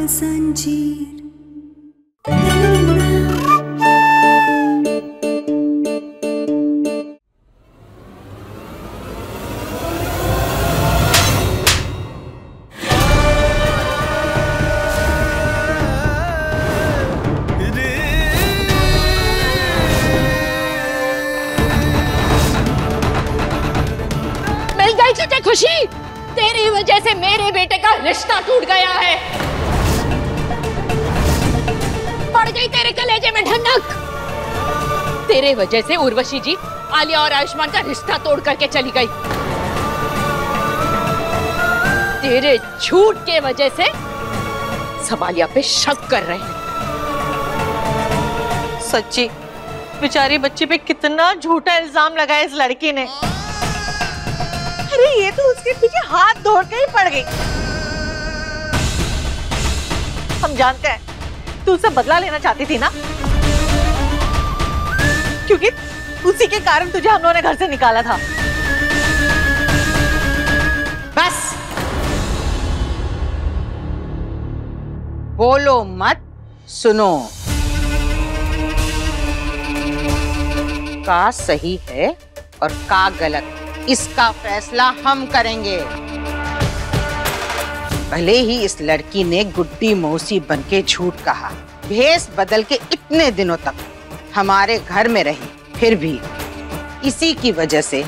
संजीर। मिल गई तुझे खुशी? तेरी वजह से मेरे बेटे का रिश्ता टूट गया है। पड़ गई तेरे कलेजे में ठंडक। तेरे वजह से उर्वशी जी आलिया और आयुष्मान का रिश्ता तोड़ करके चली गई। तेरे झूठ के वजह से सब आलिया पे शक कर रहे हैं। सच्ची बेचारी बच्ची पे कितना झूठा इल्जाम लगाया इस लड़की ने। अरे ये तो उसके पीछे हाथ धोड़ के ही पड़ गई। हम जानते हैं तू उससे बदला लेना चाहती थी ना, क्योंकि उसी के कारण तुझे हम लोगों ने घर से निकाला था। बस बोलो मत, सुनो। का सही है और का गलत, इसका फैसला हम करेंगे। भले ही इस लड़की ने गुड्डी मौसी बनके झूठ कहा, भेष बदल के इतने दिनों तक हमारे घर में रही, फिर भी इसी की वजह से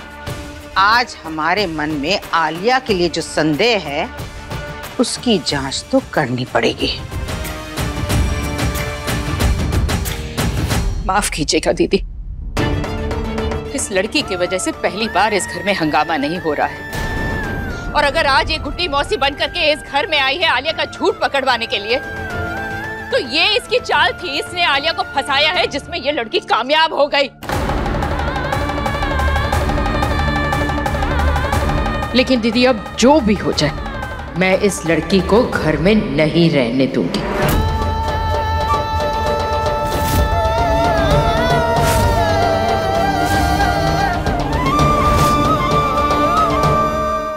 आज हमारे मन में आलिया के लिए जो संदेह है उसकी जांच तो करनी पड़ेगी। माफ कीजिएगा दीदी, इस लड़की की वजह से पहली बार इस घर में हंगामा नहीं हो रहा है। और अगर आज ये गुड्डी मौसी बन करके इस घर में आई है आलिया का झूठ पकड़वाने के लिए, तो ये इसकी चाल थी। इसने आलिया को फंसाया है जिसमें ये लड़की कामयाब हो गई। लेकिन दीदी अब जो भी हो जाए, मैं इस लड़की को घर में नहीं रहने दूंगी।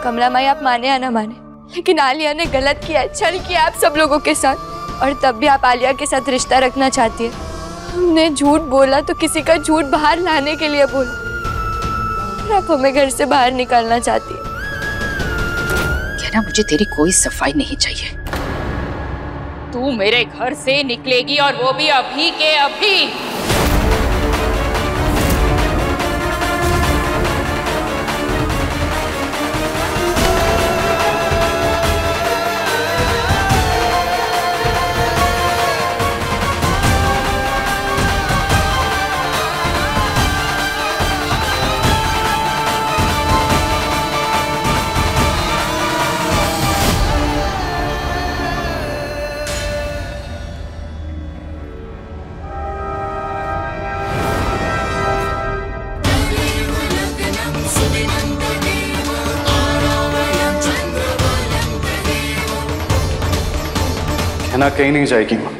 कमला माई, आप माने या ना माने, लेकिन आलिया ने गलत किया, अच्छा नहीं किया आप सब लोगों के साथ। और तब भी आप आलिया के साथ रिश्ता रखना चाहती है। हमने झूठ बोला तो किसी का झूठ बाहर लाने के लिए बोला, और आप हमें घर से बाहर निकालना चाहती है। क्या ना, मुझे तेरी कोई सफाई नहीं चाहिए। तू मेरे घर से निकलेगी और वो भी अभी के अभी। ना कहीं नहीं जाएगी माँ।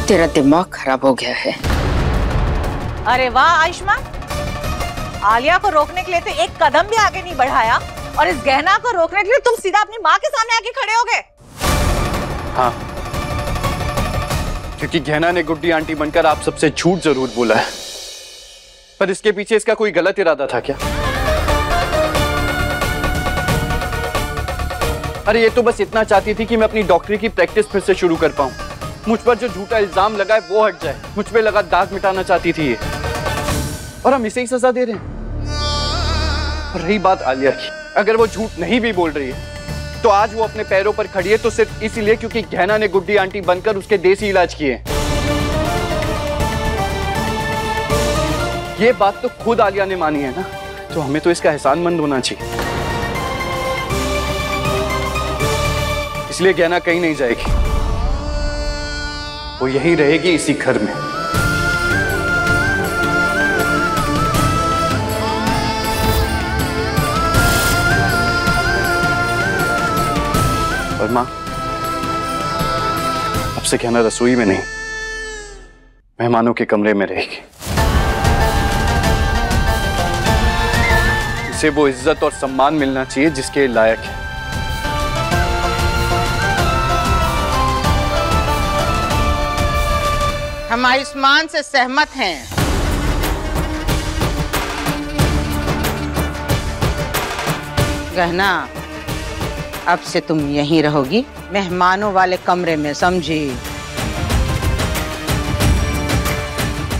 तेरा दिमाग खराब हो गया है। अरे वाह आयुष्मान, आलिया को रोकने के लिए तो एक कदम भी आगे नहीं बढ़ाया, और इस गहना को रोकने के लिए तुम सीधा अपनी माँ के सामने आके खड़े हो गए। हाँ, क्योंकि गहना ने गुड्डी आंटी बनकर आप सबसे झूठ जरूर बोला है, पर इसके पीछे इसका कोई गलत इरादा था क्या? अरे ये तो बस इतना चाहती थी कि मैं अपनी डॉक्टरी की प्रैक्टिस फिर से शुरू कर पाऊं। मुझ पर जो झूठा इल्जाम लगा है वो हट जाए, मुझ पे लगा दाग मिटाना चाहती थी ये, और हम इसे ही सजा दे रहे हैं। और रही बात आलिया की, अगर वो झूठ नहीं भी बोल रही है तो आज वो अपने पैरों पर खड़ी है तो सिर्फ इसीलिए क्योंकि गहना ने गुड्डी आंटी बनकर उसके देसी इलाज किए। ये बात तो खुद आलिया ने मानी है ना, तो हमें तो इसका एहसानमंद होना चाहिए। इसलिए गहना कहीं नहीं जाएगी, वो यहीं रहेगी इसी घर में। और मां, अब से गहना रसोई में नहीं मेहमानों के कमरे में रहेगी। इसे वो इज्जत और सम्मान मिलना चाहिए जिसके लायक है। हम आयुष्मान से सहमत हैं। गहना, अब से तुम यहीं रहोगी, मेहमानों वाले कमरे में, समझी?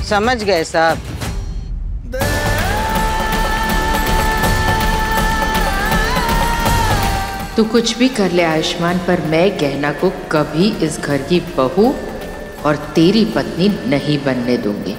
समझ गए सब? तू कुछ भी कर ले आयुष्मान, पर मैं गहना को कभी इस घर की बहू और तेरी पत्नी नहीं बनने दूंगी।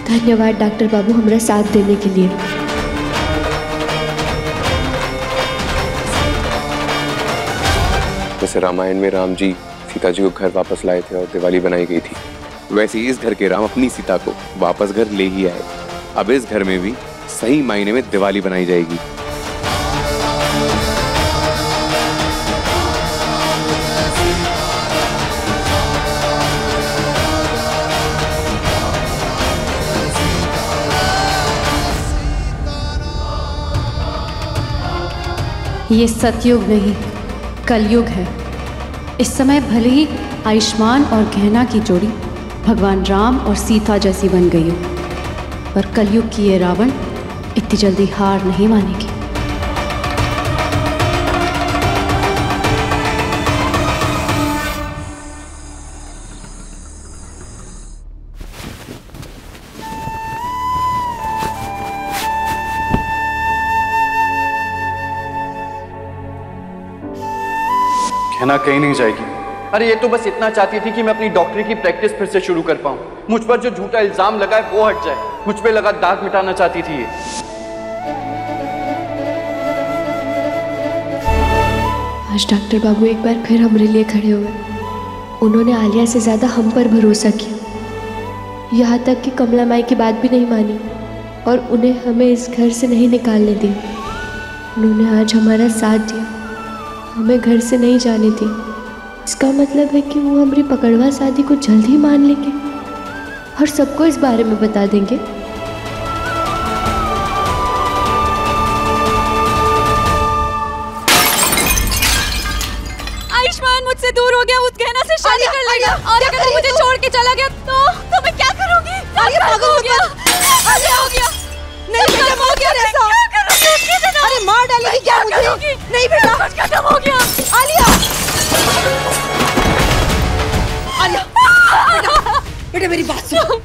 धन्यवाद डॉक्टर बाबू हमारा साथ देने के लिए। जैसे रामायण में राम जी सीता जी को घर वापस लाए थे और दिवाली बनाई गई थी, वैसे ही इस घर के राम अपनी सीता को वापस घर ले ही आए। अब इस घर में भी सही मायने में दिवाली बनाई जाएगी। ये सतयुग नहीं, कलयुग है। इस समय भले ही आयुष्मान और गहना की जोड़ी भगवान राम और सीता जैसी बन गई हो, पर कलयुग की ये रावण इतनी जल्दी हार नहीं मानेगी। गहना कहीं नहीं जाएगी। अरे ये तो बस इतना चाहती थी कि मैं अपनी डॉक्टरी की प्रैक्टिस फिर से शुरू कर पाऊं, मुझ पर जो झूठा इल्जाम लगा है वो हट जाए, मुझ पे लगा दाग मिटाना चाहती थी ये। आज डॉक्टर बाबू एक बार फिर हमारे लिए खड़े हुए। उन्होंने आलिया से ज़्यादा हम पर भरोसा किया, यहाँ तक कि कमला माई की बात भी नहीं मानी और उन्हें हमें इस घर से नहीं निकालने दिया। उन्होंने आज हमारा साथ दिया, हमें घर से नहीं जाने दी। इसका मतलब है कि वो हमारी पकड़वा शादी को जल्द ही मान लेंगे और सबको इस बारे में बता देंगे। आयुष्मान मुझसे दूर हो गया, उस गहना से शादी कर लेगा और अगर वो मुझे छोड़ के चला गया तो मैं क्या करूंगी? पागल हो गया, आलिया हो गया। नहीं बेटा, हो गया ऐसा। अरे मार डालेगी क्या मुझे? नहीं बेटा, खत्म हो गया। आलिया, आलिया, बेटा मेरी बात सुनो।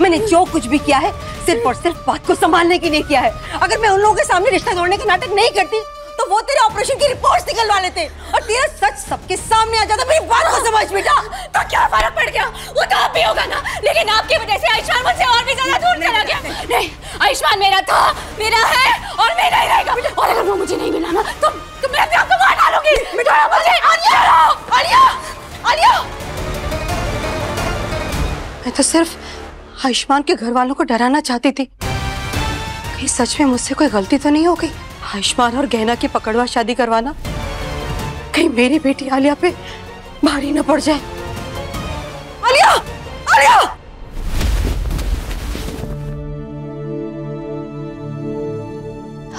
मैंने जो कुछ भी किया है सिर्फ और सिर्फ बात को संभालने के लिए किया है। अगर मैं उन लोगों के सामने रिश्ता तोड़ने का नाटक नहीं करती तो वो तेरे ऑपरेशन की रिपोर्ट्स निकलवा लेते और तेरा सच सबके सामने आ जाता। मेरी बात को समझ बेटा। तो क्या फर्क पड़ गया? वो तो आप भी होगा ना, लेकिन आपकी वजह से आयुष्मान मुझसे और भी ज्यादा दूर चला गया। नहीं, आयुष्मान मेरा था, मेरा है और मेरा ही रहेगा। और अगर वो मुझे नहीं मिला ना तो मैं अपने आप को मार डालूंगी। आलिया, मैं तो सिर्फ आयुष्मान के घर वालों को डराना चाहती थी। कहीं सच में मुझसे कोई गलती तो नहीं हो गई? आयुष्मान और गहना की पकड़वा शादी करवाना कहीं मेरी बेटी आलिया पे भारी न पड़ जाए। आलिया, आलिया!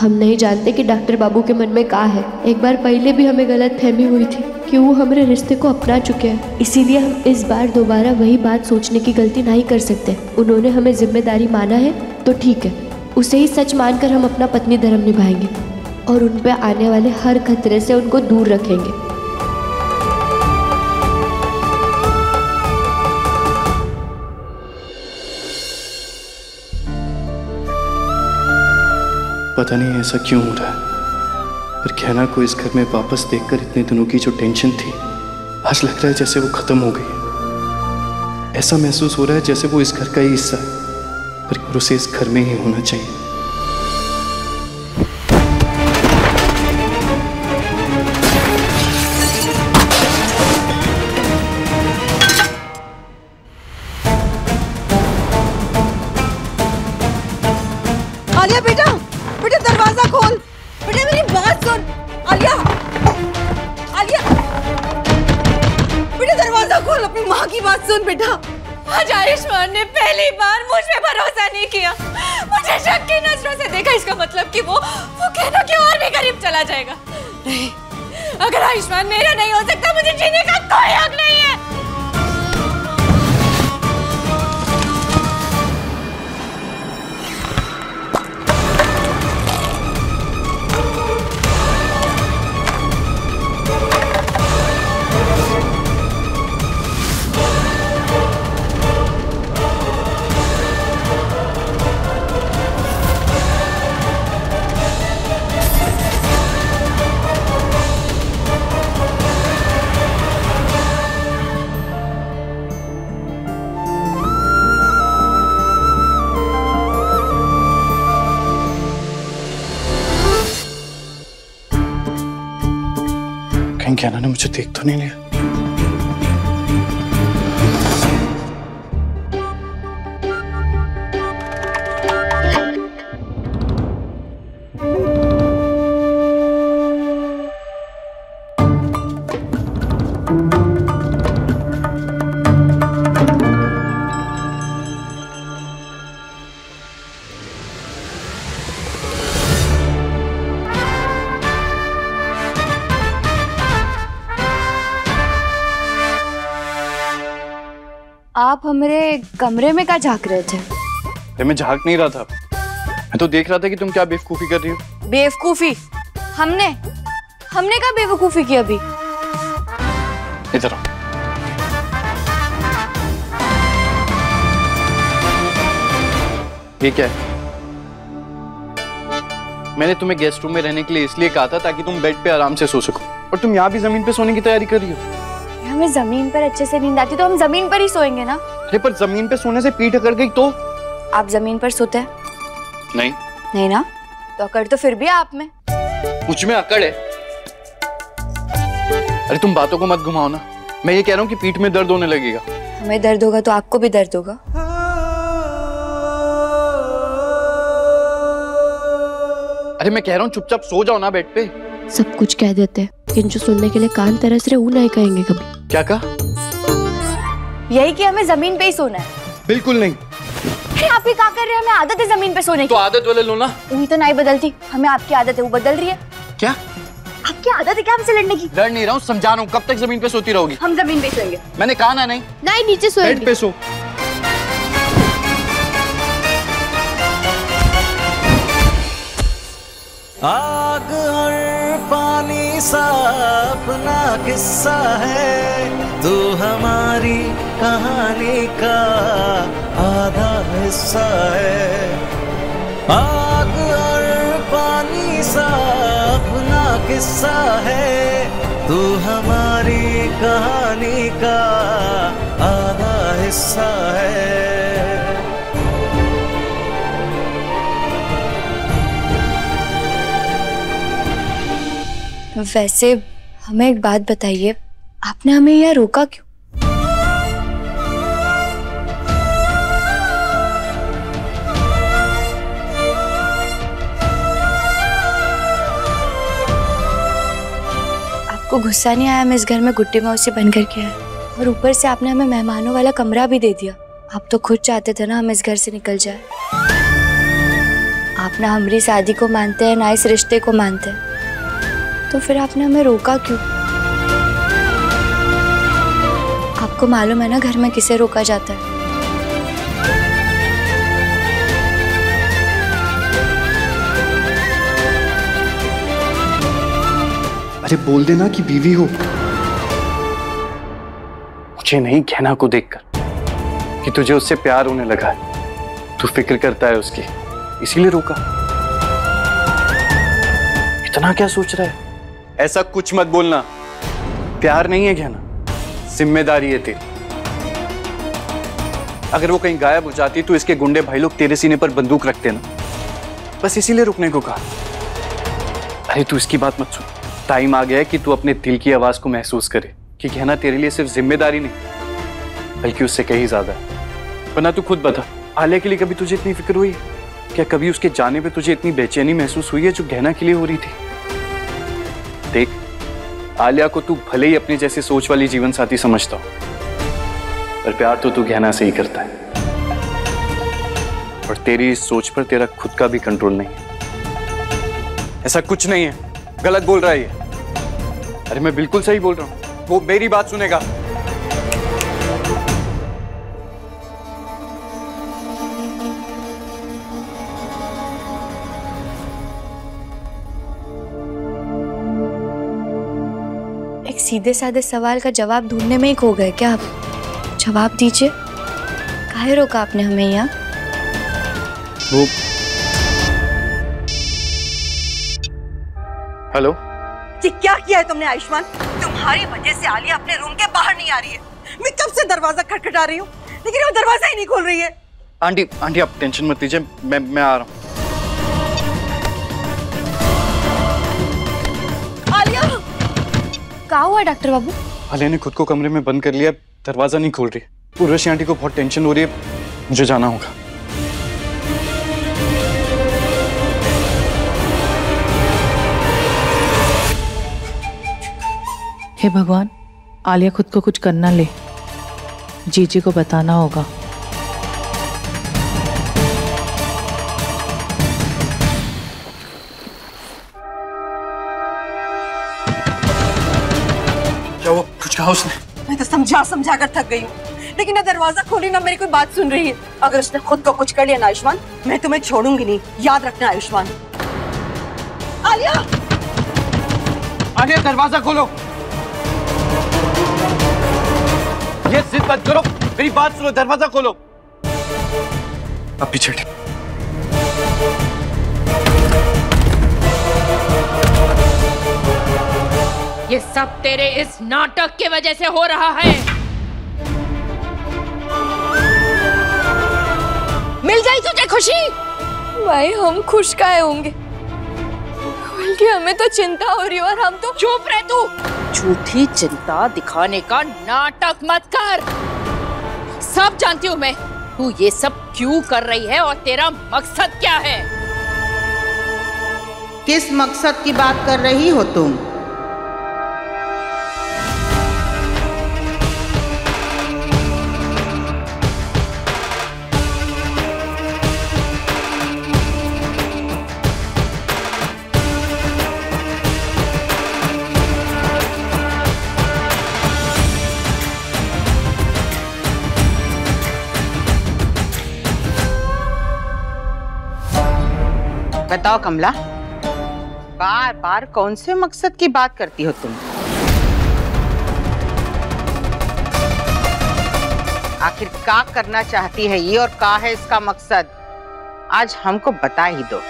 हम नहीं जानते कि डॉक्टर बाबू के मन में क्या है। एक बार पहले भी हमें गलत फहमी हुई थी कि वो हमारे रिश्ते को अपना चुके हैं, इसीलिए हम इस बार दोबारा वही बात सोचने की गलती नहीं कर सकते। उन्होंने हमें जिम्मेदारी माना है तो ठीक है, उसे ही सच मानकर हम अपना पत्नी धर्म निभाएंगे और उन पर आने वाले हर खतरे से उनको दूर रखेंगे। पता नहीं ऐसा क्यों हो रहा है। पर गहना को इस घर में वापस देखकर इतने दिनों की जो टेंशन थी, आज लग रहा है जैसे वो खत्म हो गई। ऐसा महसूस हो रहा है जैसे वो इस घर का ही हिस्सा है, पर उसे इस घर में ही होना चाहिए। आलिया बेटा, बेटा दरवाजा खोल। बेटा मेरी बात सुन। आलिया, आलिया, बेटा दरवाजा खोल, अपनी माँ की बात सुन बेटा। आज आयुष्मान ने पहली बार मुझ पे भरोसा नहीं किया, मुझे शक की नजरों से देखा। इसका मतलब कि वो कहना कि और भी करीब चला जाएगा। नहीं, अगर आयुष्मान मेरा नहीं हो सकता, मुझे जीने का कोई हक नहीं है। गहना ने मुझे देख तो नहीं लिया? आप हमारे कमरे में क्या झांक रहे थे? मैं झांक नहीं रहा था, मैं तो देख रहा था कि तुम क्या बेवकूफी कर रही हो। बेवकूफी? हमने क्या बेवकूफी की अभी? इधर आओ। ये क्या है? मैंने तुम्हें गेस्ट रूम में रहने के लिए इसलिए कहा था ताकि तुम बेड पे आराम से सो सको, और तुम यहाँ भी जमीन पे सोने की तैयारी कर रही हो। हमें जमीन पर अच्छे से नींद आती तो हम जमीन पर ही सोएंगे ना। अरे पर जमीन पे सोने से पीठ अकड़ गई तो? आप जमीन पर सोते हैं? नहीं। नहीं ना? तो अकड़ तो फिर भी आप में। मुझ में अकड़ है? अरे तुम बातों को मत घुमाओ ना, मैं ये कह रहा हूँ कि पीठ में दर्द होने लगेगा। हमें दर्द होगा तो आपको भी दर्द होगा। अरे मैं कह रहा हूँ चुपचाप सो जाओ ना बेड पे। सब कुछ कह देते हैं, लेकिन जो सुनने के लिए कान तरस रहे वो नहीं कहेंगे कभी। क्या कहा? यही कि हमें जमीन पे ही सोना है। बिल्कुल नहीं। आप ही क्या कर रहे हैं? हमें आदत है जमीन पे सोने की। तो आदत वाले लो ना। वही तो नहीं बदलती, हमें आपकी आदत है वो बदल रही है। क्या आपकी आदत है क्या हमसे लड़ने की? लड़ नहीं रहा हूँ, समझा रहा हूँ। कब तक जमीन पे सोती रहोगी? हम जमीन पे सोएंगे। मैंने कहा ना नहीं। नहीं, नीचे सोएंगे। बेड पे सो। आग और पानी सा अपना किस्सा है, तू हमारी कहानी का आधा हिस्सा है। आग और पानी सा अपना किस्सा है, तू हमारी कहानी का आधा हिस्सा है। वैसे हमें एक बात बताइए, आपने हमें यहाँ रोका क्यों? आपको गुस्सा नहीं आया हम इस घर में गुड्डी मौसी बनकर के आए? और ऊपर से आपने हमें मेहमानों वाला कमरा भी दे दिया। आप तो खुद चाहते थे ना हम इस घर से निकल जाए। आप ना हमारी शादी को मानते हैं ना इस रिश्ते को मानते हैं, तो फिर आपने हमें रोका क्यों? आपको मालूम है ना घर में किसे रोका जाता है? अरे बोल देना कि बीवी हो। मुझे नहीं कहना को देखकर कि तुझे उससे प्यार होने लगा है, तू फिक्र करता है उसकी, इसीलिए रोका। इतना क्या सोच रहा है? ऐसा कुछ मत बोलना। प्यार नहीं है गहना, जिम्मेदारी है तेरी। अगर वो कहीं गायब हो जाती तो इसके गुंडे भाई लोग तेरे सीने पर बंदूक रखते ना, बस इसीलिए रुकने को कहा। अरे तू इसकी बात मत सुन। टाइम आ गया है कि तू अपने दिल की आवाज को महसूस करे कि गहना तेरे लिए सिर्फ जिम्मेदारी नहीं बल्कि उससे कहीं ज्यादा है। वरना तू खुद बता, आलिया के लिए कभी तुझे इतनी फिक्र हुई है? क्या कभी उसके जाने पे तुझे इतनी बेचैनी महसूस हुई है जो गहना के लिए हो रही थी? देख, आलिया को तू भले ही अपनी जैसी सोच वाली जीवन साथी समझता हो, पर प्यार तो तू गहना से ही करता है। और तेरी इस सोच पर तेरा खुद का भी कंट्रोल नहीं है। ऐसा कुछ नहीं है, गलत बोल रहा है ये। अरे मैं बिल्कुल सही बोल रहा हूं, वो मेरी बात सुनेगा। एक सीधे साधे सवाल का जवाब ढूंढने में ही खो गए क्या आप? जवाब दीजिए, काहे रोका आपने हमें यहाँ? वो हेलो, ये क्या किया है तुमने आयुष्मान? तुम्हारी वजह से आलिया अपने रूम के बाहर नहीं आ रही है। मैं कब से दरवाजा खटखटा रही हूँ लेकिन वो दरवाजा ही नहीं खोल रही है। आंटी आप टेंशन मत लीजिए, मैं आ रहा हूँ। आलिया, क्या हुआ डॉक्टर बाबू? आलिया ने खुद को कमरे में बंद कर लिया, दरवाजा नहीं खोल रही। उर्वशी आंटी को बहुत टेंशन हो रही है, मुझे जाना होगा। हे भगवान, आलिया खुद को कुछ करना ले, जीजी को बताना होगा। क्या वो कुछ कहा उसने? मैं तो समझा कर थक गई हूँ, लेकिन ना दरवाजा खोली ना मेरी कोई बात सुन रही है। अगर उसने खुद को कुछ कर लिया ना आयुष्मान, मैं तुम्हें छोड़ूंगी नहीं, याद रखना आयुष्मान। आलिया, आलिया दरवाजा खोलो। ये जिद मत करो, मेरी बात सुनो, दरवाजा खोलो। अब पीछे हट। ये सब तेरे इस नाटक की वजह से हो रहा है। मिल गई तुझे खुशी? भाई हम खुश काहे होंगे, बल्कि हमें तो चिंता हो रही है। और हम तो चुप रह तू, झूठी चिंता दिखाने का नाटक मत कर। सब जानती हूँ मैं, तू ये सब क्यों कर रही है और तेरा मकसद क्या है। किस मकसद की बात कर रही हो तुम? बताओ कमला, बार बार कौन से मकसद की बात करती हो तुम? आखिर क्या करना चाहती है ये और क्या है इसका मकसद? आज हमको बता ही दो।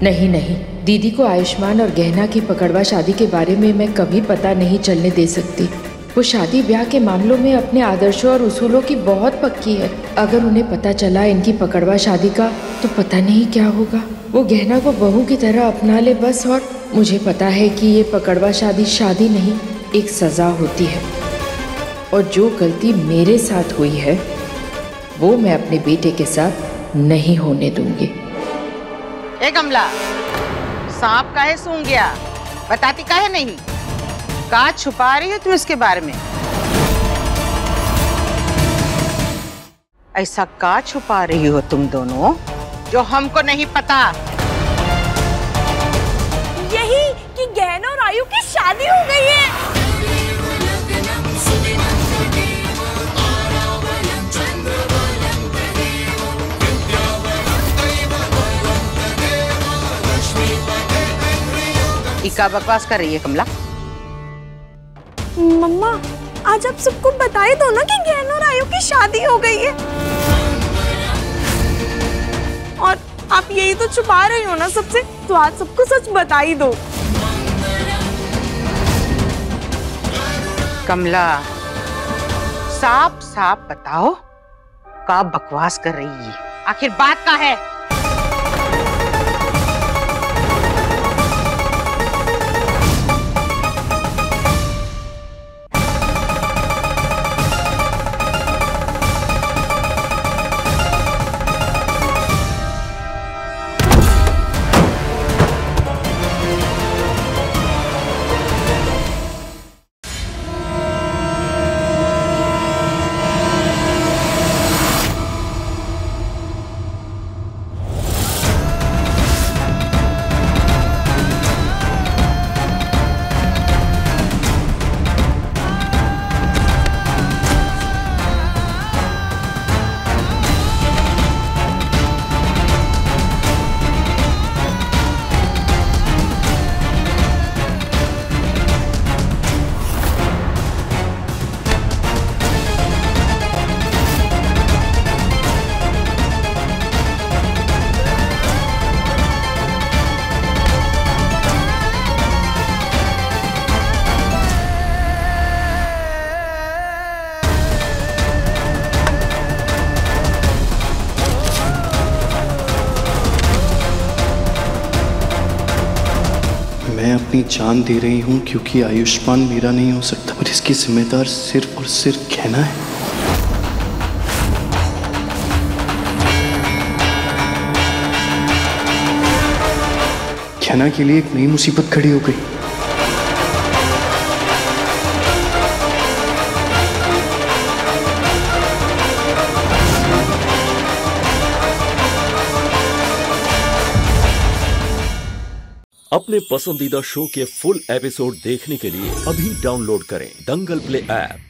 नहीं नहीं, दीदी को आयुष्मान और गहना की पकड़वा शादी के बारे में मैं कभी पता नहीं चलने दे सकती। वो शादी ब्याह के मामलों में अपने आदर्शों और उसूलों की बहुत पक्की है। अगर उन्हें पता चला इनकी पकड़वा शादी का तो पता नहीं क्या होगा। वो गहना को बहू की तरह अपना ले बस। और मुझे पता है कि ये पकड़वा शादी शादी नहीं, एक सज़ा होती है। और जो गलती मेरे साथ हुई है वो मैं अपने बेटे के साथ नहीं होने दूंगी। ए कमला, सांप काहे सूंघ गया? बताती काहे नहीं? क्या छुपा रही हो तुम इसके बारे में? ऐसा क्या छुपा रही हो तुम दोनों जो हमको नहीं पता? यही कि गहना और आयु की शादी हो गई है। क्या बकवास कर रही है कमला? मम्मा, आज आप सबको बताए दो ना कि गहना और आयु की शादी हो गई है। और आप यही तो छुपा रही हो ना सबसे, तो आज सबको सच बता ही दो। कमला, साफ साफ बताओ, का बकवास कर रही है? आखिर बात का है? मैं अपनी जान दे रही हूं क्योंकि आयुष्मान मेरा नहीं हो सकता, और इसकी जिम्मेदार सिर्फ और सिर्फ गहना है। गहना के लिए एक नई मुसीबत खड़ी हो गई। अपने पसंदीदा शो के फुल एपिसोड देखने के लिए अभी डाउनलोड करें दंगल प्ले ऐप।